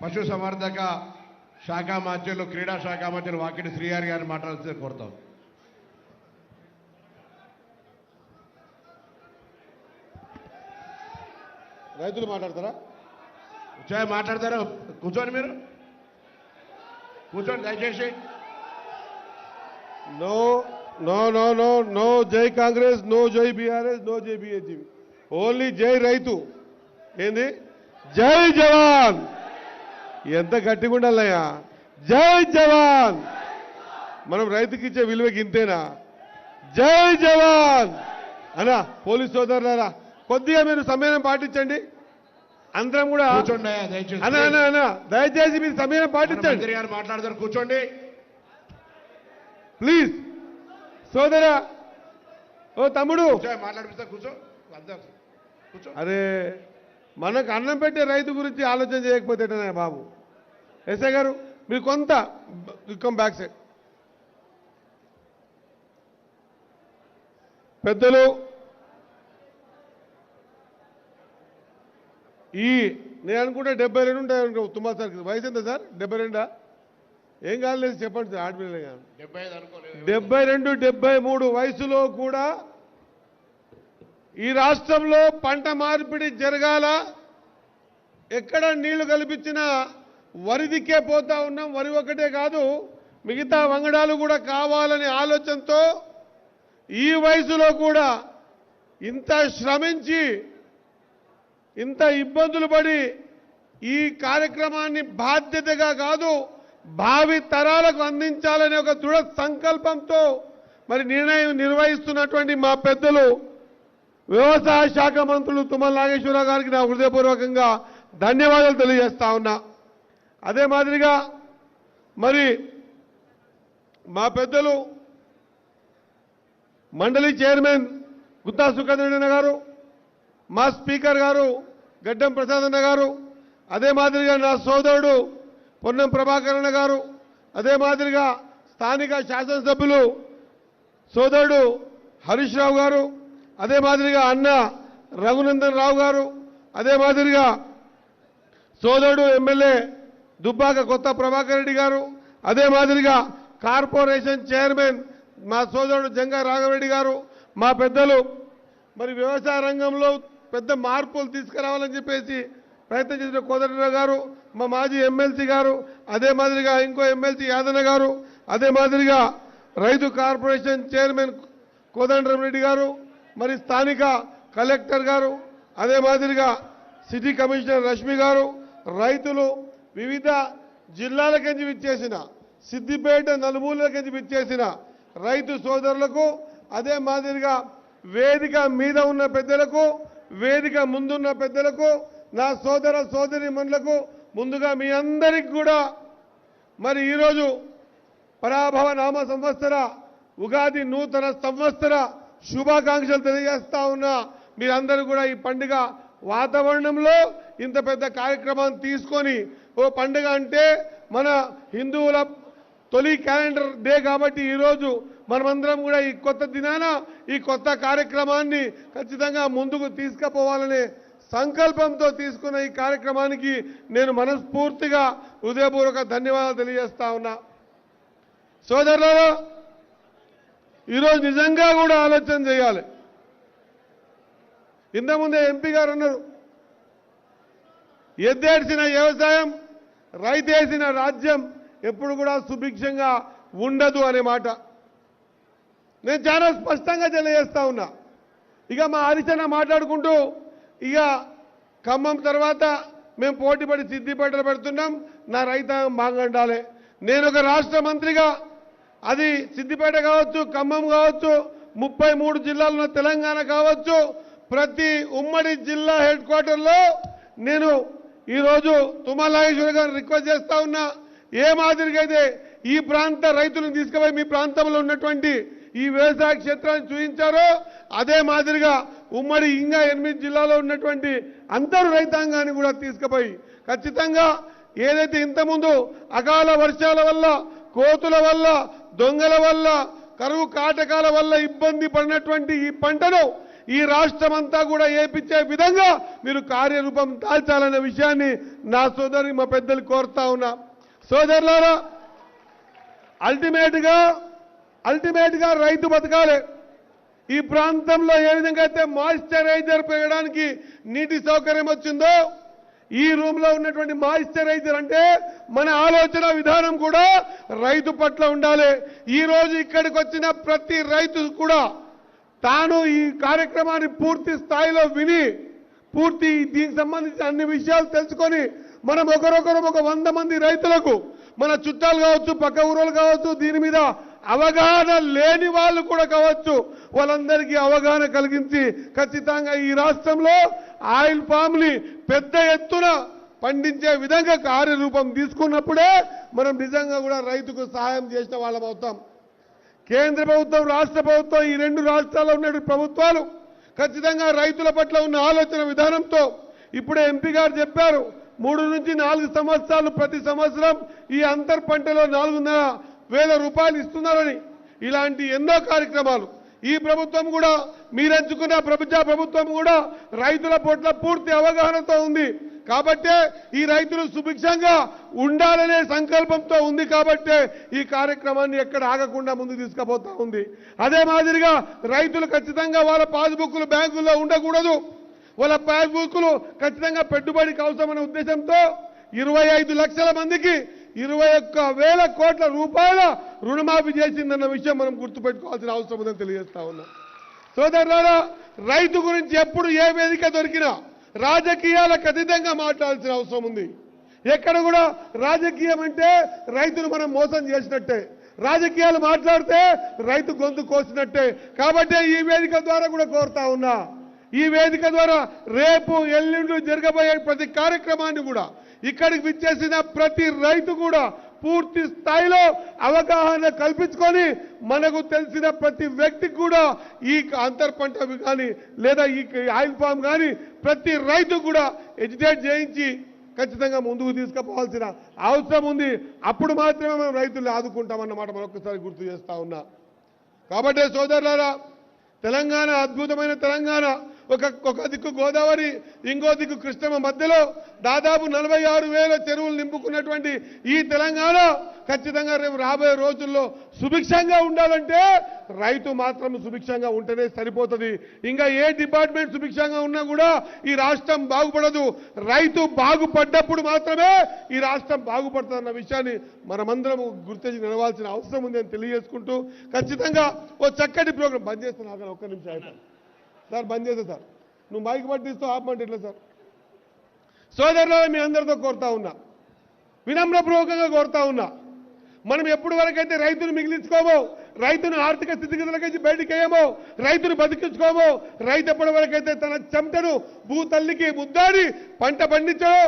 పశుసంవర్ధక శాఖ మంత్రులు క్రీడా శాఖ మంత్రులు వాకిటి శ్రీహరి గారిని మాట్లాడాల్సింది కోరుతాం. రైతులు మాట్లాడతారా? మాట్లాడతారా? కూర్చోండి, మీరు కూర్చోండి దయచేసి. No no no no no జై కాంగ్రెస్, నో జై బీఆర్ఎస్, నో జై బీజేపీ, ఓన్లీ జై రైతు. ఏంది? జై జవాన్. ఎంత గట్టిగా ఉండాలయ్యా. జై జవాన్. మనం రైతుకి ఇచ్చే విలువకి ఇంతేనా? జై జవాన్ అనా. పోలీస్ సోదరులారా కొద్దిగా మీరు సమయం పాటించండి. అందరం కూడా కూర్చోండి దయచేసి. అనా దయచేసి మీరు సమయం పాటించండి. మంత్రి గారు మాట్లాడతారు, కూర్చోండి ప్లీజ్. సోదరా, ఓ తమ్ముడు, మాట్లాడిపిస్తా, కూర్చో. కూర్చో. అరే మనకు అన్నం పెట్టే రైతు గురించి ఆలోచన చేయకపోతే బాబు. ఎస్ఐ గారు మీరు కొంత కమ్ బ్యాక్ సైడ్. పెద్దలు, నేను అనుకుంటే 72 ఉంటాయి. తుమ్మా సార్ వయసు ఎంత సార్? 72? ఏం కాలేదు చెప్పండి సార్. ఆడపిల్లలే కాదు. 72, 73 వయసులో కూడా ఈ రాష్ట్రంలో పంట మార్పిడి జరగాల. ఎక్కడ నీళ్లు కల్పించినా వరిదిక్కే పోతా ఉన్నాం. వరి ఒకటే కాదు, మిగతా వంగడాలు కూడా కావాలనే ఆలోచనతో ఈ వయసులో కూడా ఇంత శ్రమించి ఇంత ఇబ్బందులు పడి ఈ కార్యక్రమాన్ని బాధ్యతగా కాదు భావి తరాలకు అందించాలనే ఒక దృఢ సంకల్పంతో మరి నిర్ణయం నిర్వహిస్తున్నటువంటి మా పెద్దలు వ్యవసాయ శాఖ మంత్రులు తుమ్మల నాగేశ్వరరావు గారికి నా హృదయపూర్వకంగా ధన్యవాదాలు తెలియజేస్తా ఉన్నా. అదే మాదిరిగా మరి మా పెద్దలు మండలి చైర్మన్ గుత్తా సుఖేంద్రన్న గారు, మా స్పీకర్ గారు గడ్డం ప్రసాద్ అన్న గారు, అదే మాదిరిగా నా సోదరుడు పొన్నం ప్రభాకర్ అన్న గారు, అదే మాదిరిగా స్థానిక శాసనసభ్యులు సోదరుడు హరీష్ రావు గారు, అదే మాదిరిగా అన్న రఘునందన్ రావు గారు, అదే మాదిరిగా సోదరుడు ఎమ్మెల్యే దుబ్బాక కొత్త ప్రభాకర్ రెడ్డి గారు, అదే మాదిరిగా కార్పొరేషన్ చైర్మన్ మా సోదరుడు జంగా రాఘవరెడ్డి గారు, మా పెద్దలు మరి వ్యవసాయ రంగంలో పెద్ద మార్పులు తీసుకురావాలని చెప్పేసి ప్రయత్నం చేసిన కోదండరావు గారు, మా మాజీ ఎమ్మెల్సీ గారు, అదే మాదిరిగా ఇంకో ఎమ్మెల్సీ యాదన్న గారు, అదే మాదిరిగా రైతు కార్పొరేషన్ చైర్మన్ కోదండరామరెడ్డి గారు, మరి స్థానిక కలెక్టర్ గారు, అదే మాదిరిగా సిటీ కమిషనర్ రష్మి గారు, రైతులు వివిధ జిల్లాలకెంచి విచ్చేసిన సిద్దిపేట నలుమూలకెంచి విచ్చేసిన రైతు సోదరులకు, అదే మాదిరిగా వేదిక మీద ఉన్న పెద్దలకు, వేదిక ముందున్న పెద్దలకు, నా సోదర సోదరీమణులకు ముందుగా మీ అందరికి కూడా మరి ఈరోజు పరాభవ నామ సంవత్సర ఉగాది నూతన సంవత్సర శుభాకాంక్షలు తెలియజేస్తా ఉన్నా. మీరందరూ కూడా ఈ పండుగ వాతావరణంలో ఇంత పెద్ద కార్యక్రమాన్ని తీసుకొని, ఓ పండుగ అంటే మన హిందువుల తొలి క్యాలెండర్ డే కాబట్టి ఈరోజు మనమందరం కూడా ఈ కొత్త దినాన ఈ కొత్త కార్యక్రమాన్ని ఖచ్చితంగా ముందుకు తీసుకుపోవాలనే సంకల్పంతో తీసుకున్న ఈ కార్యక్రమానికి నేను మనస్ఫూర్తిగా హృదయపూర్వక ధన్యవాదాలు తెలియజేస్తా ఉన్నా. సోదరులారా, ఈరోజు నిజంగా కూడా ఆలోచన చేయాలి. ఇంతకుముందే ఎంపీ గారు అన్నారు, ఎద్దేడ్చిన వ్యవసాయం రైతేసిన రాజ్యం ఎప్పుడు కూడా సుభిక్షంగా ఉండదు అనే మాట నేను చాలా స్పష్టంగా తెలియజేస్తా ఉన్నా. ఇక మా హరిచన్న మాట్లాడుకుంటూ ఇక ఖమ్మం తర్వాత మేము పోటీపడి సిద్దిపేటలో పెడుతున్నాం, నా రైతాంగం బాగుండాలి. నేను ఒక రాష్ట్ర మంత్రిగా అది సిద్దిపేట కావచ్చు, ఖమ్మం కావచ్చు, 33 జిల్లాల్లో తెలంగాణ కావచ్చు, ప్రతి ఉమ్మడి జిల్లా హెడ్ క్వార్టర్లో నేను ఈరోజు తుమ్మల నాగేశ్వర గారిని రిక్వెస్ట్ చేస్తా ఉన్నా. ఏ మాదిరిగా అయితే ఈ ప్రాంత రైతులను తీసుకుపోయి మీ ప్రాంతంలో ఉన్నటువంటి ఈ వ్యవసాయ క్షేత్రాన్ని చూపించారో అదే మాదిరిగా ఉమ్మడి ఇంకా 8 జిల్లాలో ఉన్నటువంటి అందరూ రైతాంగాన్ని కూడా తీసుకుపోయి ఖచ్చితంగా ఏదైతే ఇంతకుముందు అకాల వర్షాల వల్ల, కోతుల వల్ల, దొంగల వల్ల, కరువు కాటకాల వల్ల ఇబ్బంది పడినటువంటి ఈ పంటను ఈ రాష్ట్రం అంతా కూడా ఏపించే విధంగా మీరు కార్యరూపం దాల్చాలనే విషయాన్ని నా సోదరి మా పెద్దలు కోరుతా ఉన్నా. సోదరులారా, అల్టిమేట్ గా రైతు బతకాలి. ఈ ప్రాంతంలో ఏ విధంగా అయితే మాయిశ్చరైజర్ పెరగడానికి నీటి సౌకర్యం వచ్చిందో, ఈ రూమ్ లో ఉన్నటువంటి మాయిశ్చరైజర్ అంటే మన ఆలోచన విధానం కూడా రైతు పట్ల ఉండాలి. ఈ రోజు ఇక్కడికి వచ్చిన ప్రతి రైతు కూడా తాను ఈ కార్యక్రమాన్ని పూర్తి స్థాయిలో విని దీనికి సంబంధించిన అన్ని విషయాలు తెలుసుకొని మనం ఒకరొకరు ఒక 100 మంది రైతులకు, మన చుట్టాలు కావచ్చు, పక్క ఊరోళ్ళు కావచ్చు, దీని మీద అవగాహన లేని వాళ్ళు కూడా కావచ్చు, వాళ్ళందరికీ అవగాహన కలిగించి ఖచ్చితంగా ఈ రాష్ట్రంలో ఆయిల్ పామ్ ని పెద్ద ఎత్తున పండించే విధంగా కార్యరూపం తీసుకున్నప్పుడే మనం నిజంగా కూడా రైతుకు సహాయం చేసిన వాళ్ళం అవుతాం. కేంద్ర ప్రభుత్వం, రాష్ట్ర ప్రభుత్వం, ఈ 2 రాష్ట్రాల్లో ఉన్న ప్రభుత్వాలు ఖచ్చితంగా రైతుల పట్ల ఉన్న ఆలోచన విధానంతో ఇప్పుడే ఎంపీ గారు చెప్పారు, 3 నుంచి 4 సంవత్సరాలు ప్రతి సంవత్సరం ఈ అంతర్ పంటలో 4,500,000 రూపాయలు ఇస్తున్నారని. ఇలాంటి ఎన్నో కార్యక్రమాలు ఈ ప్రభుత్వం కూడా, మీరెంచుకున్న ప్రభుత్వం కూడా రైతుల పట్ల పూర్తి అవగాహనతో ఉంది. కాబట్టే ఈ రైతులు సుభిక్షంగా ఉండాలనే సంకల్పంతో ఉంది. కాబట్టే ఈ కార్యక్రమాన్ని ఎక్కడ ఆగకుండా ముందుకు తీసుకుపోతా ఉంది. అదే మాదిరిగా రైతులు ఖచ్చితంగా వాళ్ళ పాస్బుక్లు బ్యాంకుల్లో ఉండకూడదు, వాళ్ళ పాస్బుక్లు ఖచ్చితంగా పెట్టుబడికి అవసరమనే ఉద్దేశంతో 25 లక్షల మందికి 21,000 కోట్ల రూపాయల రుణమాఫీ చేసిందన్న విషయం మనం గుర్తుపెట్టుకోవాల్సిన అవసరం ఉందని తెలియజేస్తా ఉన్నాం. సోదరులారా, రైతు గురించి ఎప్పుడు ఏ వేదిక దొరికినా రాజకీయాలకు అతీతంగా మాట్లాడాల్సిన అవసరం ఉంది. ఎక్కడ కూడా రాజకీయం అంటే రైతును మనం మోసం చేసినట్టే, రాజకీయాలు మాట్లాడితే రైతు గొంతు కోసినట్టే. కాబట్టి ఈ వేదిక ద్వారా కూడా కోరుతా ఉన్నా, ఈ వేదిక ద్వారా రేపు ఎల్లుండి జరగబోయే ప్రతి కార్యక్రమాన్ని కూడా ఇక్కడికి విచ్చేసిన ప్రతి రైతు కూడా పూర్తి స్థాయిలో అవగాహన కల్పించుకొని మనకు తెలిసిన ప్రతి వ్యక్తికి కూడా ఈ అంతర్ పంట కానీ లేదా ఈ ఆయిల్ ఫామ్ కానీ ప్రతి రైతు కూడా ఎడ్యుకేట్ చేయించి ఖచ్చితంగా ముందుకు తీసుకుపోవాల్సిన అవసరం ఉంది. అప్పుడు మాత్రమే మనం రైతుల్ని ఆదుకుంటామన్నమాట మరొకసారి గుర్తు చేస్తా ఉన్నా. కాబట్టి సోదరులారా, తెలంగాణ అద్భుతమైన తెలంగాణ. ఒక దిక్కు గోదావరి, ఇంకో దిక్కు కృష్ణమ్మ మధ్యలో దాదాపు 46,000 చెరువులు నింపుకున్నటువంటి ఈ తెలంగాణ ఖచ్చితంగా రేపు రాబోయే రోజుల్లో సుభిక్షంగా ఉండాలంటే రైతు మాత్రం సుభిక్షంగా ఉంటేనే సరిపోతుంది. ఇంకా ఏ డిపార్ట్మెంట్ సుభిక్షంగా ఉన్నా కూడా ఈ రాష్ట్రం బాగుపడదు. రైతు బాగుపడ్డప్పుడు మాత్రమే ఈ రాష్ట్రం బాగుపడుతుందన్న విషయాన్ని మనమందరం గుర్తించి నిలవాల్సిన అవసరం ఉంది అని తెలియజేసుకుంటూ, ఖచ్చితంగా ఓ చక్కటి ప్రోగ్రాం బంద్ చేస్తున్నా. ఒక్క నిమిషం అయిపోయింది సార్, బంద్ చేస్తా సార్. నువ్వు మైక్ పట్టిస్తూ ఆపమంటే ఎట్లా సార్? సోదరులను మీ అందరితో కోరుతా ఉన్నా, వినమ్రపూర్వకంగా కోరుతా ఉన్నా, మనం ఎప్పటి వరకైతే రైతును మిగిలించుకోమో, రైతును ఆర్థిక స్థితిగతులకి బయటికి వేయమో, రైతును బతికించుకోమో, రైతు ఎప్పటి వరకైతే తన చెమటను భూతల్లికి ముద్దాడి పంట పండించడో